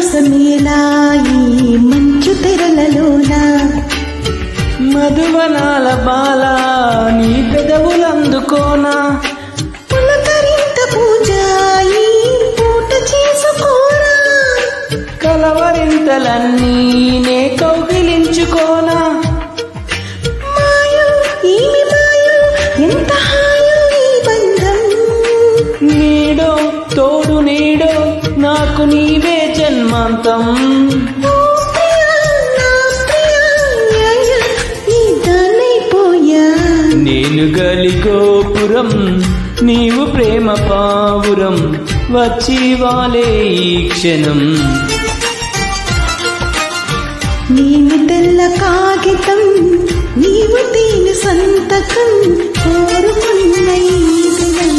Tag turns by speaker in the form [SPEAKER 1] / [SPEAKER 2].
[SPEAKER 1] మాఘమాసమేలాయి మంచు తెరలలోన
[SPEAKER 2] మధువనాల బాల నీ పెదవులందుకోనా
[SPEAKER 1] పులకరింత పూజాయి పూట చేసుకోనా
[SPEAKER 2] కలవరింతలన్నీ నే కౌగిలించుకోనా
[SPEAKER 1] మాయో ఈమె మాయో ఎంత హాయో ఈ బంధం
[SPEAKER 2] నీడో తోడు నీడో నాకు నీవే జన్మాంతం నేను గలిగోపురం నీవు ప్రేమ పావురం వచ్చి వాలే ఈ క్షణం
[SPEAKER 1] నేను తెల్ల కాగితం నీవు తేనె సంతకం కోరుకున్న ఈ దినం